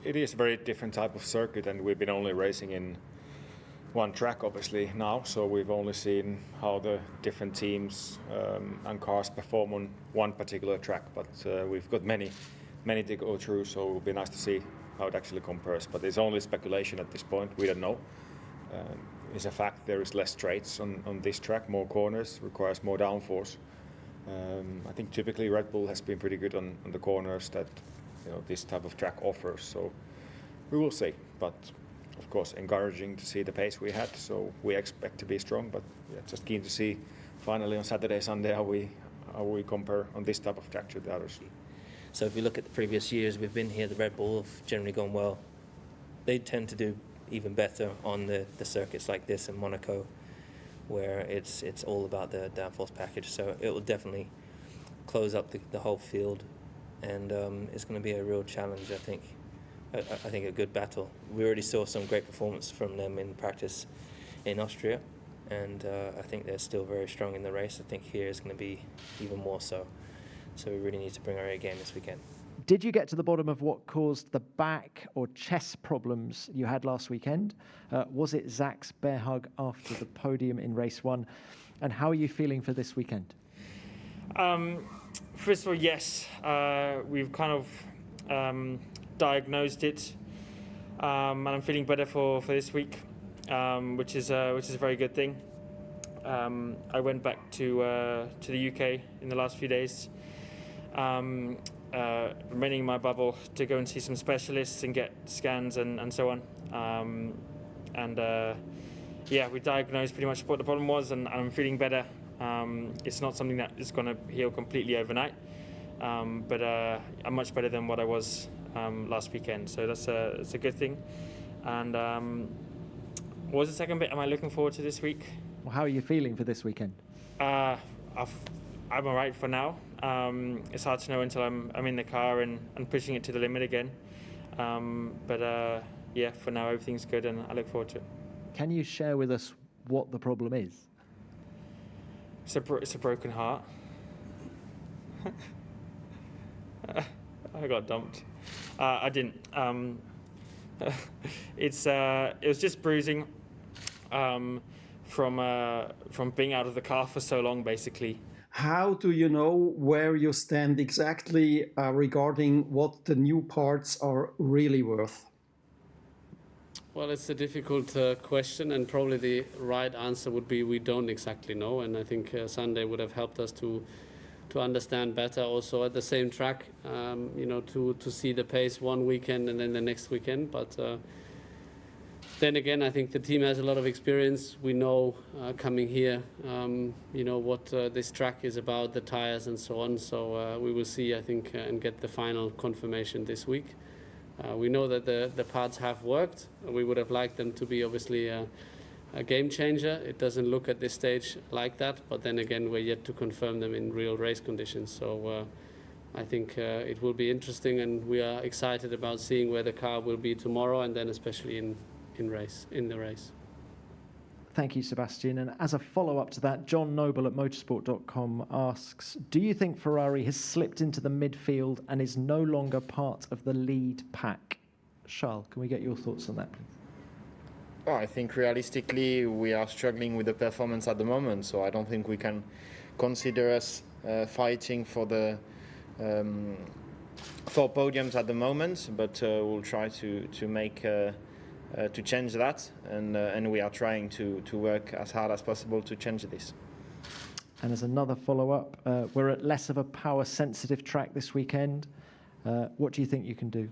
it is a very different type of circuit, and we've been only racing in one track obviously now, so we've only seen how the different teams and cars perform on one particular track, but we've got many to go through, so it will be nice to see how it actually compares, but it's only speculation at this point. We don't know. It's a fact there is less straights on this track, more corners, requires more downforce. I think typically Red Bull has been pretty good on the corners that this type of track offers, so we will see, but of course encouraging to see the pace we had, so we expect to be strong, but yeah, just keen to see finally on Saturday, Sunday how we compare on this type of track to the others. So if you look at the previous years we've been here, the Red Bull have generally gone well. They tend to do even better on the circuits like this in Monaco, where it's all about the downforce package, so it will definitely close up the whole field, and it's going to be a real challenge, I think. I think a good battle. We already saw some great performance from them in practice in Austria, and I think they're still very strong in the race. I think here is going to be even more so. So we really need to bring our A game this weekend. Did you get to the bottom of what caused the back or chest problems you had last weekend? Was it Zach's bear hug after the podium in race 1? And how are you feeling for this weekend? First of all, yes. We've kind of diagnosed it, and I'm feeling better for this week, which is a very good thing. I went back to the UK in the last few days, remaining in my bubble to go and see some specialists and get scans and so on. Yeah, we diagnosed pretty much what the problem was, and I'm feeling better. It's not something that is going to heal completely overnight, but I'm much better than what I was last weekend, so that's a good thing. And what was the second bit? Am I looking forward to this week? Well, how are you feeling for this weekend? I'm all right for now. It's hard to know until I'm in the car and pushing it to the limit again. But yeah, for now everything's good, and I look forward to it. Can you share with us what the problem is? It's a broken heart. I got dumped. I didn't. It was just bruising from being out of the car for so long, basically. How do you know where you stand exactly regarding what the new parts are really worth? Well, it's a difficult question, and probably the right answer would be we don't exactly know, and I think Sunday would have helped us to understand better also at the same track, to see the pace one weekend and then the next weekend. But then again, I think the team has a lot of experience. We know coming here, what this track is about, the tires and so on. So we will see, I think, and get the final confirmation this week. We know that the parts have worked. We would have liked them to be obviously a game changer. It doesn't look at this stage like that, but then again, we're yet to confirm them in real race conditions. So I think it will be interesting, and we are excited about seeing where the car will be tomorrow, and then especially in the race. Thank you, Sebastian. And as a follow-up to that, John Noble at motorsport.com asks, do you think Ferrari has slipped into the midfield and is no longer part of the lead pack? Charles, can we get your thoughts on that, please? Well, I think realistically we are struggling with the performance at the moment, so I don't think we can consider us fighting for the for podiums at the moment, but we'll try to make to change that, and we are trying to work as hard as possible to change this. And as another follow-up, we're at less of a power-sensitive track this weekend. What do you think you can do?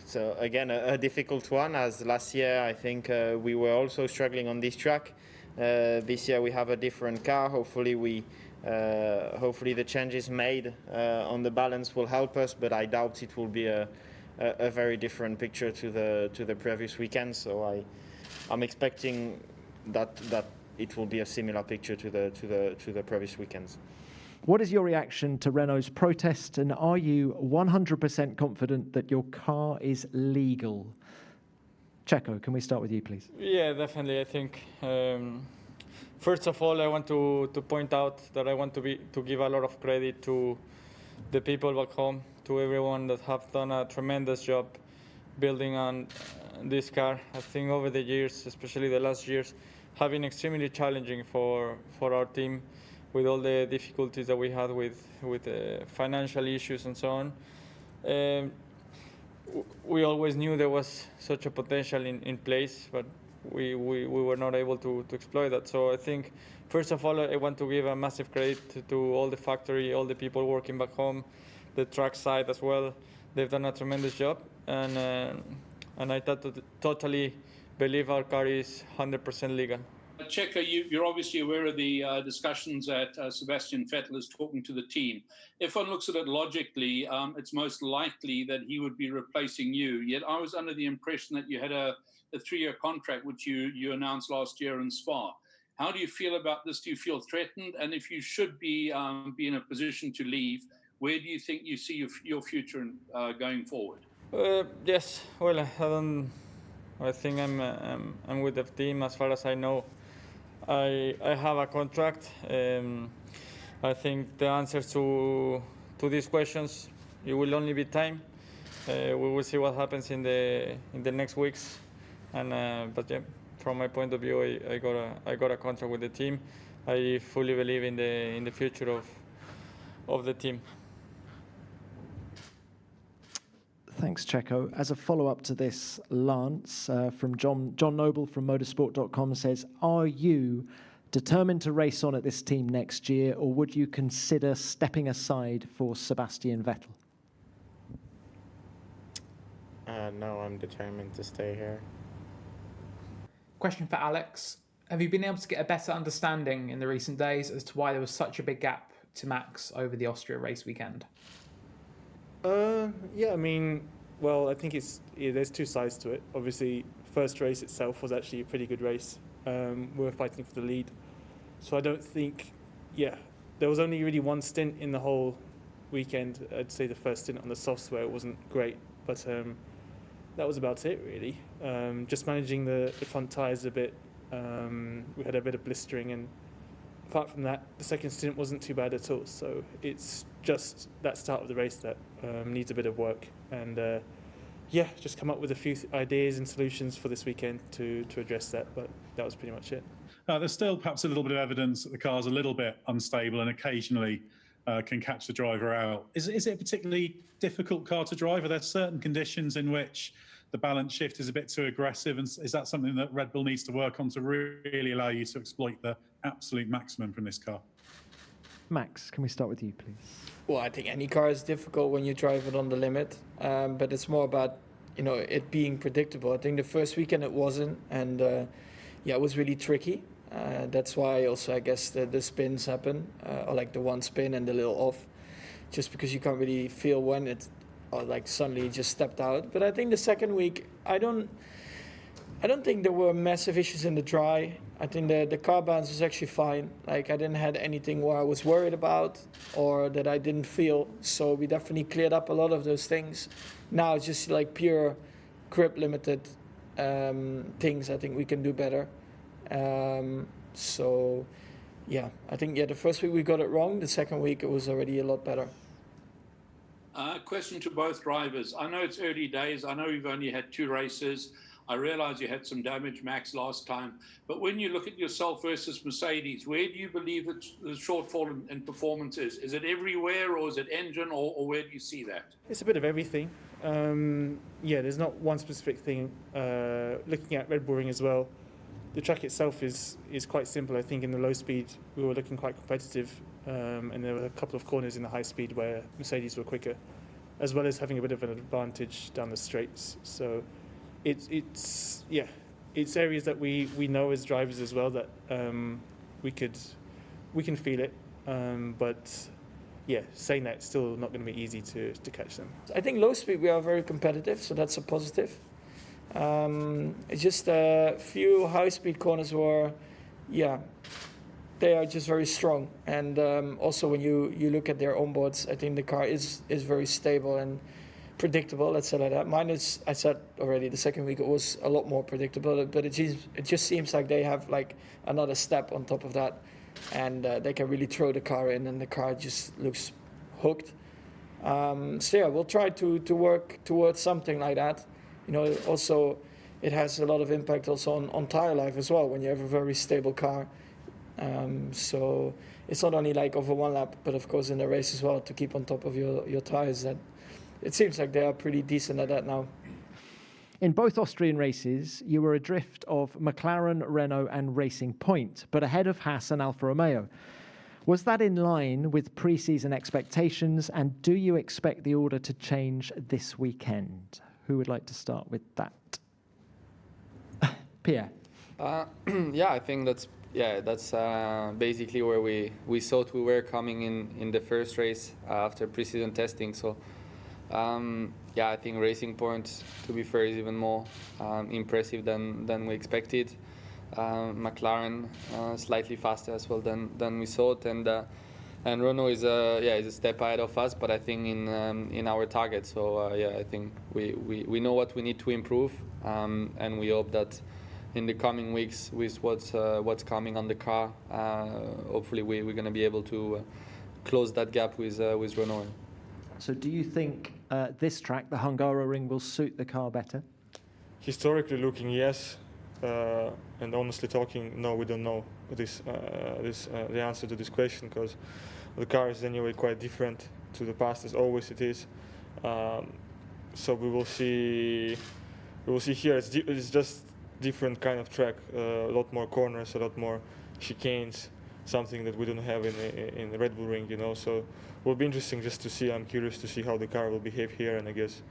So again, a difficult one, as last year I think we were also struggling on this track. This year we have a different car. Hopefully the changes made on the balance will help us, but I doubt it will be a very different picture to the previous weekend. So I'm expecting that it will be a similar picture to the previous weekends. What is your reaction to Renault's protest, and are you 100% confident that your car is legal? Checo, can we start with you, please? Yeah, definitely. I think first of all, I want to point out that I want to give a lot of credit to the people back home, to everyone that have done a tremendous job building on this car. I think over the years, especially the last years, have been extremely challenging for our team, with all the difficulties that we had with financial issues and so on. We always knew there was such a potential in place, but we were not able to exploit that. So I think, first of all, I want to give a massive credit to all the factory, all the people working back home, the track side as well. They've done a tremendous job, and I totally believe our car is 100% legal. Checo, you're obviously aware of the discussions that Sebastian Vettel is talking to the team. If one looks at it logically, it's most likely that he would be replacing you. Yet I was under the impression that you had a 3-year contract, which you announced last year in Spa. How do you feel about this? Do you feel threatened? And if you should be in a position to leave, where do you think you see your future going forward? Yes, well, I think I'm with the team as far as I know. I have a contract. I think the answers to these questions, it will only be time. We will see what happens in the next weeks. But yeah, from my point of view, I got a contract with the team. I fully believe in the future of the team. Thanks, Checo. As a follow-up to this, Lance from John Noble from motorsport.com says, are you determined to race on at this team next year, or would you consider stepping aside for Sebastian Vettel? No, I'm determined to stay here. Question for Alex. Have you been able to get a better understanding in the recent days as to why there was such a big gap to Max over the Austria race weekend? Yeah, I mean, well, I think there's two sides to it. Obviously, first race itself was actually a pretty good race. We were fighting for the lead. So I don't think, there was only really one stint in the whole weekend. I'd say the first stint on the softs where it wasn't great, but that was about it, really. Just managing the front tyres a bit. We had a bit of blistering, and apart from that, the second stint wasn't too bad at all. So it's just that start of the race that needs a bit of work. And just come up with a few ideas and solutions for this weekend to address that. But that was pretty much it. There's still perhaps a little bit of evidence that the car's a little bit unstable and occasionally can catch the driver out. Is it a particularly difficult car to drive? Are there certain conditions in which the balance shift is a bit too aggressive? And is that something that Red Bull needs to work on to really allow you to exploit the absolute maximum from this car? Max, can we start with you, please? Well, I think any car is difficult when you drive it on the limit, but it's more about it being predictable. I think the first weekend it wasn't, and it was really tricky. That's why also I guess the spins happen, or like the one spin and the little off, just because you can't really feel when it, or like suddenly it just stepped out. But I think the second week, I don't think there were massive issues in the dry. I think the car balance was actually fine. Like I didn't have anything where I was worried about or that I didn't feel. So we definitely cleared up a lot of those things. Now it's just like pure grip limited things I think we can do better. I think the first week we got it wrong. The second week it was already a lot better. Question to both drivers. I know it's early days. I know you've only had 2 races. I realize you had some damage, Max, last time. But when you look at yourself versus Mercedes, where do you believe that the shortfall in performance is? Is it everywhere, or is it engine, or where do you see that? It's a bit of everything. There's not one specific thing. Looking at Red Bull Ring as well, the track itself is quite simple. I think in the low speed we were looking quite competitive, and there were a couple of corners in the high speed where Mercedes were quicker, as well as having a bit of an advantage down the straights. So it's areas that we know as drivers as well that we can feel it, but saying that, it's still not going to be easy to catch them. I think low speed we are very competitive, so that's a positive. It's just a few high speed corners where they are just very strong, and also when you look at their onboards, I think the car is very stable and predictable, let's say like that. Mine is, I said already, the second week it was a lot more predictable, but it just seems like they have like another step on top of that, and they can really throw the car in, and the car just looks hooked. So yeah, we'll try to work towards something like that. You know, also it has a lot of impact also on tire life as well when you have a very stable car. So it's not only like over one lap, but of course in the race as well to keep on top of your tires. That it seems like they are pretty decent at that now. In both Austrian races, you were adrift of McLaren, Renault and Racing Point, but ahead of Haas and Alfa Romeo. Was that in line with pre-season expectations, and do you expect the order to change this weekend? Who would like to start with that? Pierre. Yeah, I think that's basically where we thought we were coming in the first race after pre-season testing. So I think Racing Point, to be fair, is even more impressive than we expected. McLaren slightly faster as well than we thought, and Renault is a step ahead of us, but I think in our target. So I think we know what we need to improve, and we hope that in the coming weeks with what's coming on the car, hopefully we're going to be able to close that gap with Renault. So do you think this track, the Hungaroring, will suit the car better? Historically looking, yes. And honestly talking, no, we don't know the answer to this question, because the car is anyway quite different to the past, as always it is. So we will see. We will see here. It's just different kind of track. A lot more corners, a lot more chicanes. Something that we don't have in the Red Bull Ring, you know. So it will be interesting just to see. I'm curious to see how the car will behave here, and I guess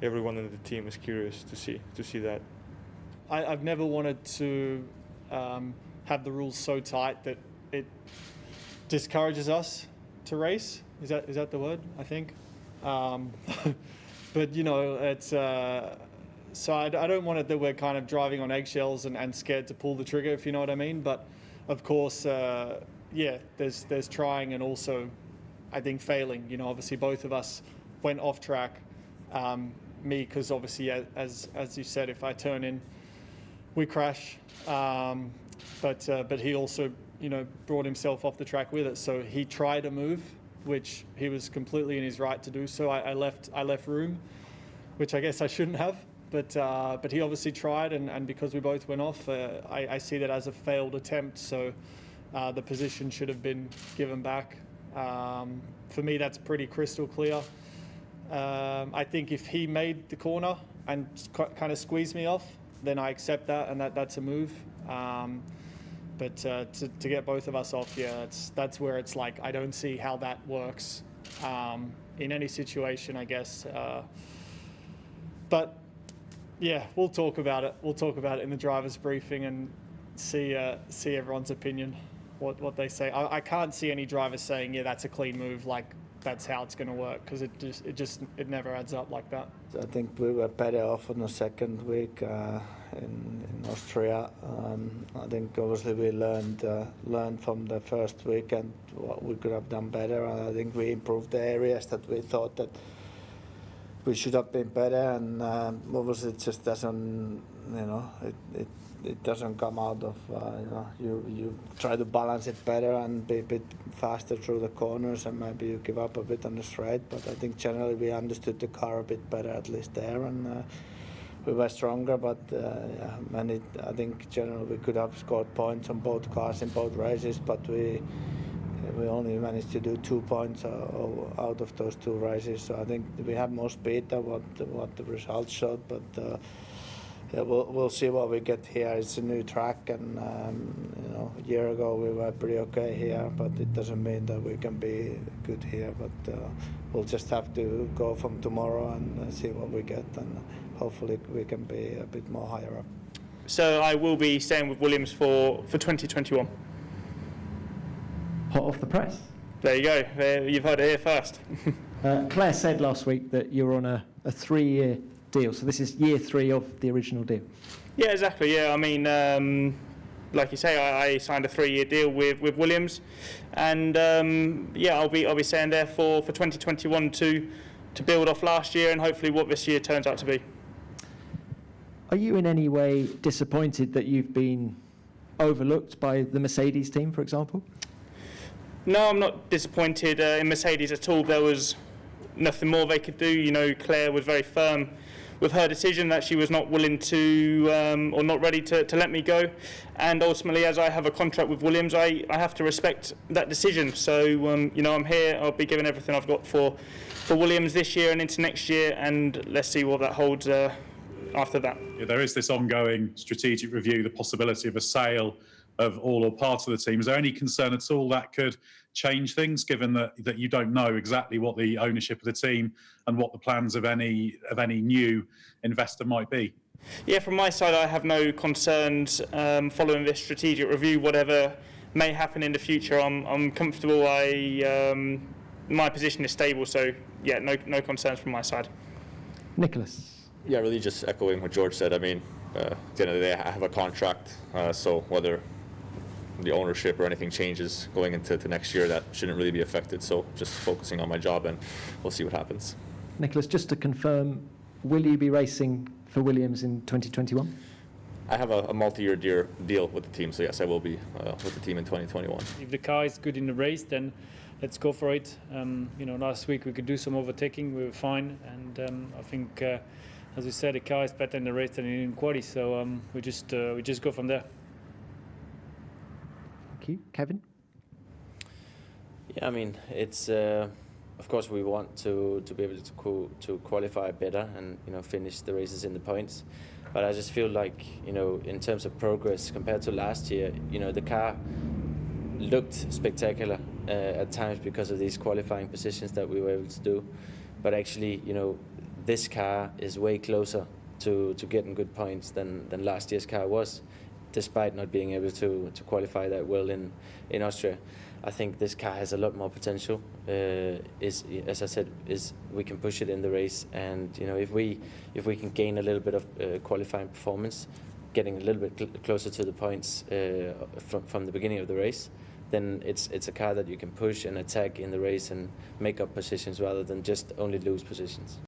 everyone in the team is curious to see that. I've never wanted to have the rules so tight that it discourages us to race. Is that the word? I think. But you know, it's so I don't want it that we're kind of driving on eggshells and scared to pull the trigger, if you know what I mean. But of course, there's trying and also, I think, failing. You know, obviously both of us went off track. Me, because obviously, as you said, if I turn in, we crash. But he also, you know, brought himself off the track with it. So he tried a move, which he was completely in his right to do. So I left room, which I guess I shouldn't have. But he obviously tried, and because we both went off, I see that as a failed attempt. So the position should have been given back. For me, that's pretty crystal clear. I think if he made the corner and kind of squeezed me off, then I accept that, and that's a move. But to get both of us off, that's where it's like I don't see how that works in any situation, I guess. But yeah, we'll talk about it. We'll talk about it in the drivers' briefing and see everyone's opinion, what they say. I can't see any drivers saying, yeah, that's a clean move, like that's how it's going to work, because it never adds up like that. So I think we were better off on the second week in Austria. I think obviously we learned from the first week and what we could have done better. And I think we improved the areas that we thought that we should have been better, and obviously it just doesn't, you know, it doesn't come out of, you try to balance it better and be a bit faster through the corners, and maybe you give up a bit on the straight, but I think generally we understood the car a bit better, at least there, and we were stronger, but I think generally we could have scored points on both cars in both races, but we only managed to do 2 points out of those two races. So I think we have more speed than what the results showed. But we'll see what we get here. It's a new track, and a year ago we were pretty okay here, but it doesn't mean that we can be good here. But we'll just have to go from tomorrow and see what we get, and hopefully we can be a bit more higher up. So I will be staying with Williams for 2021. Hot off the press. There you go. You've heard it here first. Claire said last week that you're on a 3-year deal, so this is year 3 of the original deal. Yeah, exactly. Yeah, I mean, like you say, I signed a 3-year deal with Williams, and I'll be staying there for 2021 to build off last year and hopefully what this year turns out to be. Are you in any way disappointed that you've been overlooked by the Mercedes team, for example? No, I'm not disappointed in Mercedes at all. There was nothing more they could do. You know, Claire was very firm with her decision that she was not willing to or not ready to let me go, and ultimately, as I have a contract with Williams, I have to respect that decision. So you know, I'm here. I'll be giving everything I've got for Williams this year and into next year, and let's see what that holds after that. Yeah, there is this ongoing strategic review, the possibility of a sale of all or part of the team. Is there any concern at all that could change things, given that you don't know exactly what the ownership of the team and what the plans of any new investor might be? Yeah, from my side, I have no concerns following this strategic review. Whatever may happen in the future, I'm comfortable. My position is stable, so yeah, no concerns from my side. Nicholas. Yeah, really just echoing what George said. I mean, at the end of the day, I have a contract, so whether the ownership or anything changes going into next year, that shouldn't really be affected. So just focusing on my job, and we'll see what happens. Nicholas, just to confirm, will you be racing for Williams in 2021? I have a multi-year deal with the team, so yes, I will be with the team in 2021. If the car is good in the race, then let's go for it. You know, last week we could do some overtaking, we were fine, and I think, as we said, the car is better in the race than in quali, so we just go from there. Thank you, Kevin. Yeah, I mean, it's of course we want to be able to qualify better and, you know, finish the races in the points. But I just feel like, you know, in terms of progress compared to last year, you know, the car looked spectacular at times because of these qualifying positions that we were able to do. But actually, you know, this car is way closer to getting good points than last year's car was, despite not being able to qualify that well in Austria. I think this car has a lot more potential. As I said, we can push it in the race, and, you know, if we can gain a little bit of qualifying performance, getting a little bit closer to the points from the beginning of the race, then it's a car that you can push and attack in the race and make up positions rather than just only lose positions.